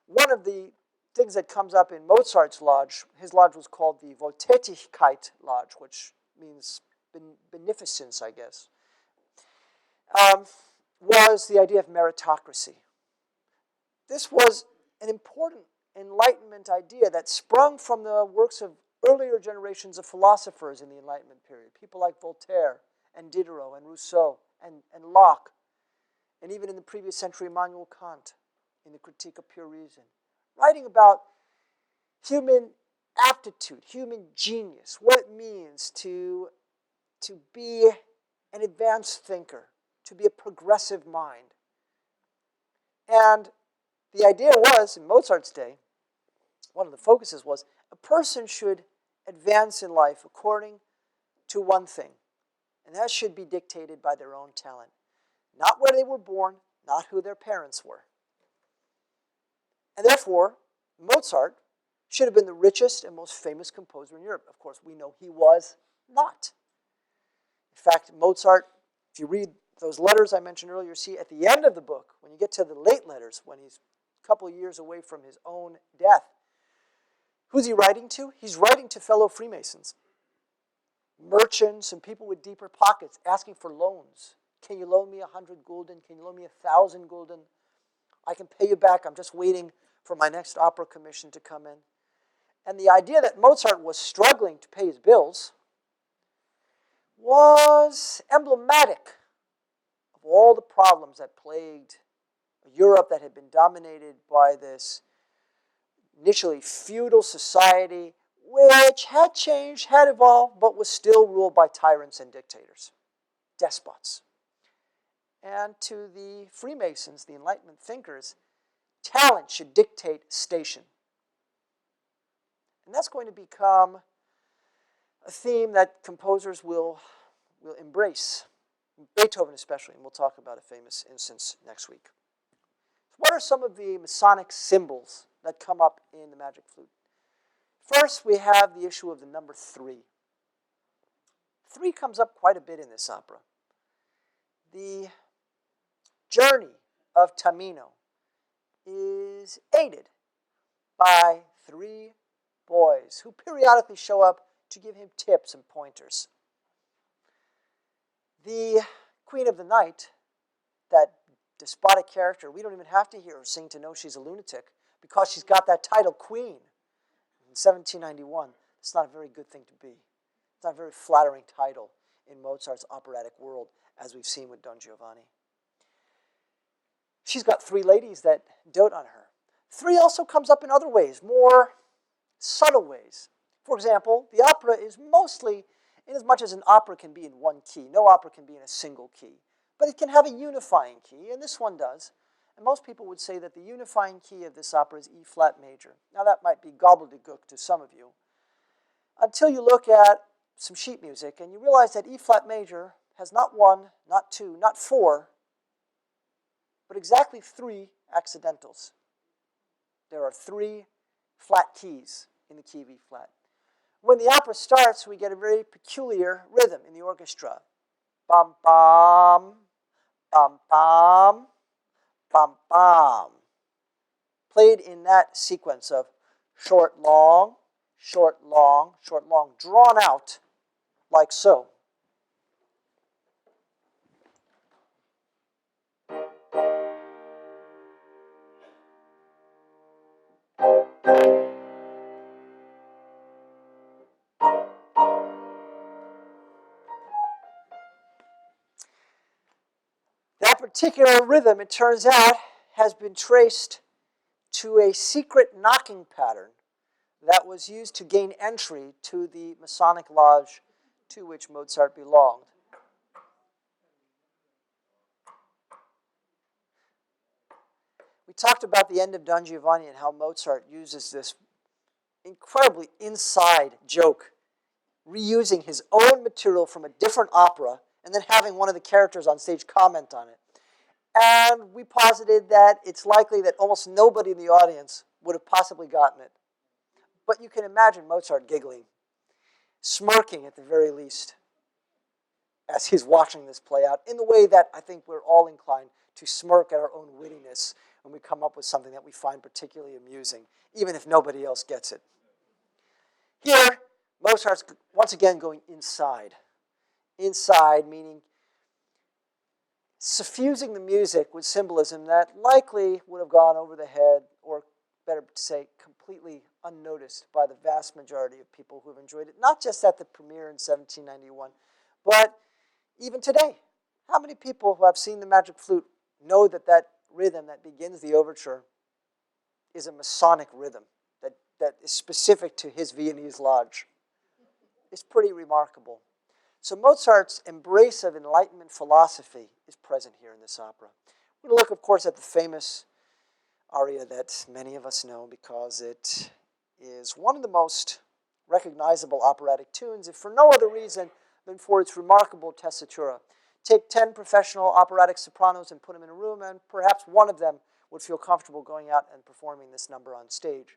One of the things that comes up in Mozart's lodge, his lodge was called the Wohltätigkeit Lodge, which means beneficence, I guess, was the idea of meritocracy. This was an important Enlightenment idea that sprung from the works of earlier generations of philosophers in the Enlightenment period. People like Voltaire and Diderot and Rousseau and Locke, and even in the previous century, Immanuel Kant in the Critique of Pure Reason, writing about human aptitude, human genius, what it means to be an advanced thinker, to be a progressive mind, And the idea was, in Mozart's day, one of the focuses was, a person should advance in life according to one thing, and that should be dictated by their own talent. Not where they were born, not who their parents were. And therefore, Mozart should have been the richest and most famous composer in Europe. Of course, we know he was not. In fact, Mozart, if you read those letters I mentioned earlier, see at the end of the book, when you get to the late letters, when he's a couple of years away from his own death, who's he writing to? He's writing to fellow Freemasons, merchants and people with deeper pockets, asking for loans. Can you loan me 100 gulden? Can you loan me 1,000 gulden? I can pay you back. I'm just waiting for my next opera commission to come in. And the idea that Mozart was struggling to pay his bills was emblematic of all the problems that plagued Europe that had been dominated by this initially feudal society, which had changed, had evolved, but was still ruled by tyrants and dictators, despots. And to the Freemasons, the Enlightenment thinkers, talent should dictate station. And that's going to become a theme that composers will embrace, Beethoven especially, and we'll talk about a famous instance next week. What are some of the Masonic symbols that come up in the Magic Flute? First, we have the issue of the number 3. 3 comes up quite a bit in this opera. The journey of Tamino is aided by 3 boys who periodically show up to give him tips and pointers. The Queen of the Night, that despotic character, we don't even have to hear her sing to know she's a lunatic because she's got that title, Queen, in 1791. It's not a very good thing to be. It's not a very flattering title in Mozart's operatic world, as we've seen with Don Giovanni. She's got 3 ladies that dote on her. 3 also comes up in other ways, more subtle ways. For example, the opera is mostly, in as much as an opera can be in one key, no opera can be in a single key, but it can have a unifying key, and this one does. And most people would say that the unifying key of this opera is E flat major. Now that might be gobbledygook to some of you, until you look at some sheet music and you realize that E flat major has not 1, not 2, not 4, but exactly 3 accidentals. There are 3 flat keys in the key of E flat. When the opera starts, we get a very peculiar rhythm in the orchestra. Bum, bum, bum, bum, bum, bum. Played in that sequence of short, long, short, long, short, long, drawn out like so. That particular rhythm, it turns out, has been traced to a secret knocking pattern that was used to gain entry to the Masonic lodge to which Mozart belonged. We talked about the end of Don Giovanni and how Mozart uses this incredibly inside joke, reusing his own material from a different opera and then having one of the characters on stage comment on it. And we posited that it's likely that almost nobody in the audience would have possibly gotten it. But you can imagine Mozart giggling, smirking at the very least, as he's watching this play out, in the way that I think we're all inclined to smirk at our own wittiness when we come up with something that we find particularly amusing, even if nobody else gets it. Here, Mozart's once again going inside. Inside, meaning suffusing the music with symbolism that likely would have gone over the head, or better to say, completely unnoticed by the vast majority of people who have enjoyed it, not just at the premiere in 1791, but even today. How many people who have seen the Magic Flute know that that rhythm that begins the overture is a Masonic rhythm that is specific to his Viennese lodge? It's pretty remarkable. So Mozart's embrace of Enlightenment philosophy is present here in this opera. We're going to look, of course, at the famous aria that many of us know because it is one of the most recognizable operatic tunes, if for no other reason than for its remarkable tessitura. Take 10 professional operatic sopranos and put them in a room, and perhaps one of them would feel comfortable going out and performing this number on stage.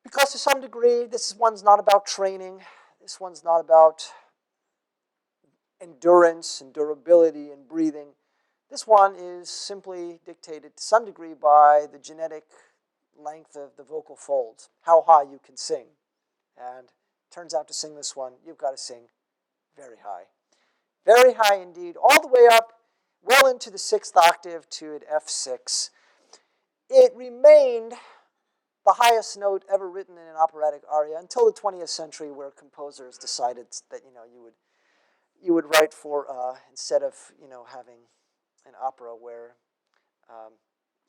Because to some degree, this one's not about training. This one's not about endurance and durability and breathing. This one is simply dictated to some degree by the genetic length of the vocal folds, how high you can sing. And it turns out to sing this one, you've got to sing very high. Very high indeed, all the way up, well into the 6th octave to an F6. It remained the highest note ever written in an operatic aria until the 20th century, where composers decided that you would write for instead of having an opera where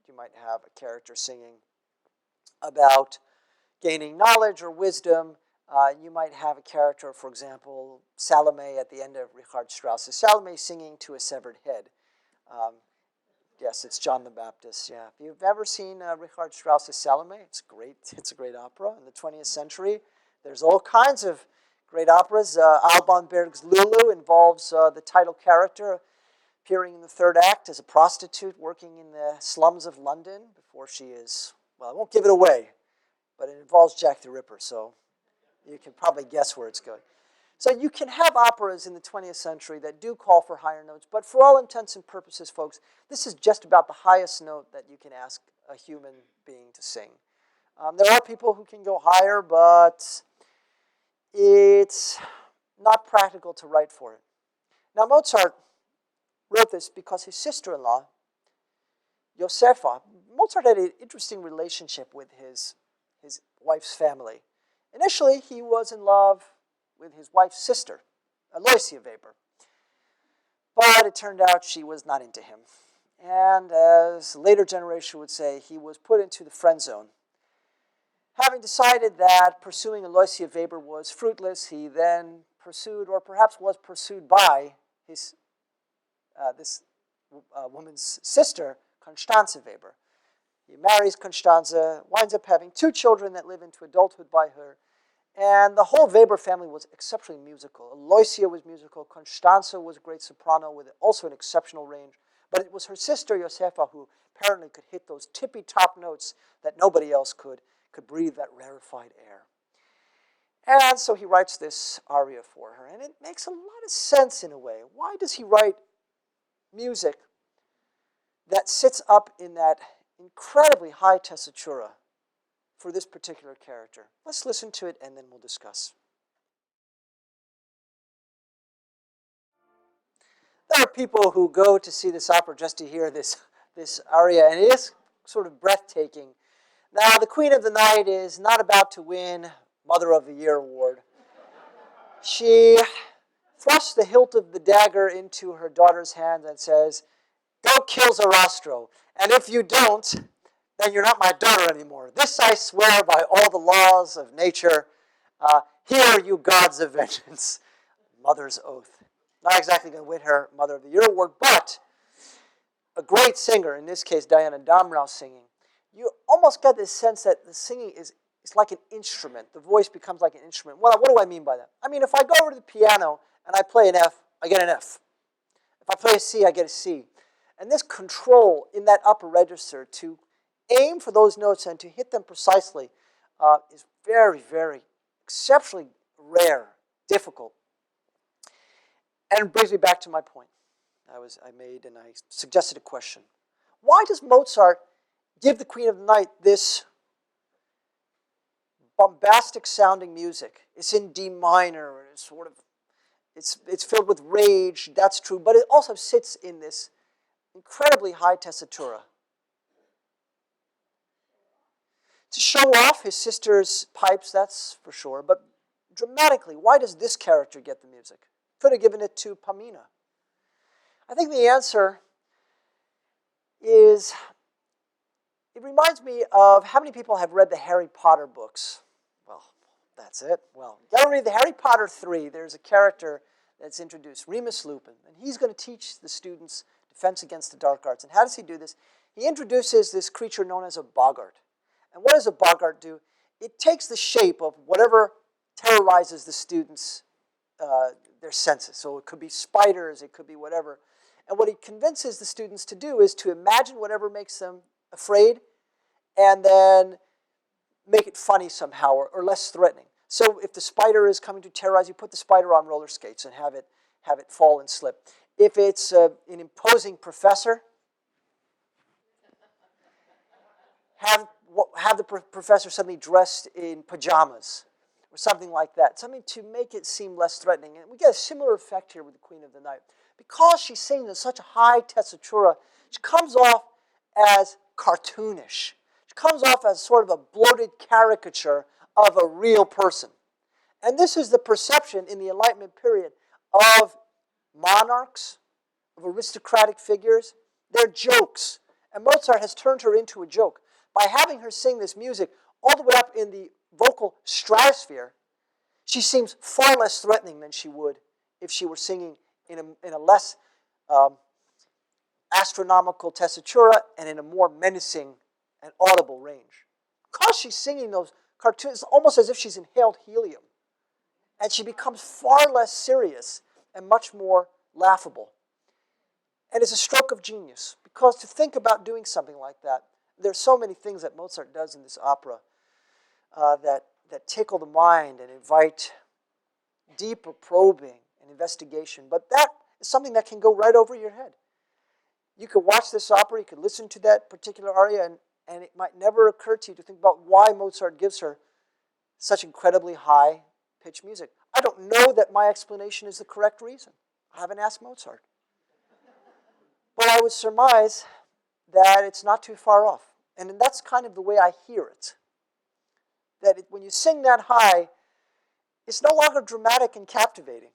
you might have a character singing about gaining knowledge or wisdom. You might have a character, for example, Salome at the end of Richard Strauss's Salome singing to a severed head. Yes, it's John the Baptist, yeah. If you've ever seen Richard Strauss's Salome, it's great. It's a great opera in the 20th century. There's all kinds of great operas. Alban Berg's Lulu involves the title character appearing in the 3rd act as a prostitute working in the slums of London before she is, well, I won't give it away, but it involves Jack the Ripper, so you can probably guess where it's going. So you can have operas in the 20th century that do call for higher notes, but for all intents and purposes, folks, this is just about the highest note that you can ask a human being to sing. There are people who can go higher, but it's not practical to write for it. Now, Mozart wrote this because his sister-in-law, Josefa, Mozart had an interesting relationship with his wife's family. Initially, he was in love with his wife's sister, Aloysia Weber. But it turned out she was not into him. And as a later generation would say, he was put into the friend zone. Having decided that pursuing Aloysia Weber was fruitless, he then pursued, or perhaps was pursued by this woman's sister, Constanze Weber. He marries Constanze, winds up having 2 children that live into adulthood by her. And the whole Weber family was exceptionally musical. Aloysia was musical. Constanze was a great soprano with also an exceptional range. But it was her sister, Josefa, who apparently could hit those tippy-top notes that nobody else could breathe that rarefied air. And so he writes this aria for her. And it makes a lot of sense in a way. Why does he write music that sits up in that incredibly high tessitura for this particular character? Let's listen to it and then we'll discuss. There are people who go to see this opera just to hear this aria, and it is sort of breathtaking. Now, the Queen of the Night is not about to win Mother of the Year award. She thrusts the hilt of the dagger into her daughter's hand and says, "Go kill Zoroastro, and if you don't, then you're not my daughter anymore. This I swear by all the laws of nature. Hear, you gods of vengeance." Mother's oath. Not exactly going to win her Mother of the Year award, but a great singer, in this case Diana Damrau singing. You almost get this sense that the singing is like an instrument. The voice becomes like an instrument. Well, what do I mean by that? I mean, if I go over to the piano and I play an F, I get an F. If I play a C, I get a C. And this control in that upper register to aim for those notes and to hit them precisely is very, very exceptionally rare, difficult. And it brings me back to my point I made, and I suggested a question. Why does Mozart give the Queen of the Night this bombastic sounding music? It's in D minor, and it's filled with rage, that's true, but it also sits in this incredibly high tessitura. To show off his sister's pipes, that's for sure, but dramatically, why does this character get the music? Could have given it to Pamina. I think the answer is, it reminds me of how many people have read the Harry Potter books. Well, that's it. Well, you gotta read the Harry Potter 3. There's a character that's introduced, Remus Lupin, and he's going to teach the students defense against the dark arts. And how does he do this? he introduces this creature known as a boggart. And what does a boggart do? It takes the shape of whatever terrorizes the students' their senses. So it could be spiders, it could be whatever. And what he convinces the students to do is to imagine whatever makes them afraid and then make it funny somehow or less threatening. So if the spider is coming to terrorize you, put the spider on roller skates and have it fall and slip. If it's an imposing professor, have the professor suddenly dressed in pajamas or something like that. Something to make it seem less threatening. And we get a similar effect here with the Queen of the Night. Because she's singing in such a high tessitura, she comes off as cartoonish. She comes off as sort of a bloated caricature of a real person. And this is the perception in the Enlightenment period of monarchs, of aristocratic figures. They're jokes. And Mozart has turned her into a joke. By having her sing this music all the way up in the vocal stratosphere, she seems far less threatening than she would if she were singing in a less astronomical tessitura and in a more menacing and audible range. Because she's singing those cartoons, it's almost as if she's inhaled helium. And she becomes far less serious and much more laughable. And it's a stroke of genius, because to think about doing something like that, there's so many things that Mozart does in this opera that tickle the mind and invite deeper probing and investigation. But that is something that can go right over your head. You could watch this opera, you could listen to that particular aria, and it might never occur to you to think about why Mozart gives her such incredibly high-pitched music. I don't know that my explanation is the correct reason. I haven't asked Mozart. But I would surmise that it's not too far off. And that's kind of the way I hear it. That when you sing that high, it's no longer dramatic and captivating.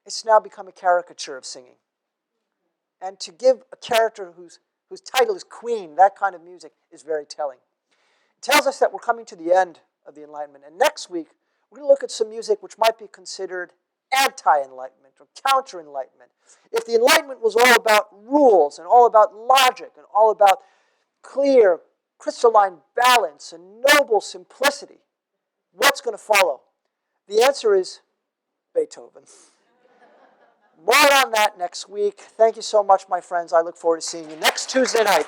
It's now become a caricature of singing. And to give a character whose title is Queen, that kind of music is very telling. It tells us that we're coming to the end of the Enlightenment. And next week, we're going to look at some music which might be considered anti-Enlightenment or counter-Enlightenment. If the Enlightenment was all about rules and all about logic and all about clear, crystalline balance and noble simplicity, what's going to follow? The answer is Beethoven. More on that next week. Thank you so much, my friends. I look forward to seeing you next Tuesday night.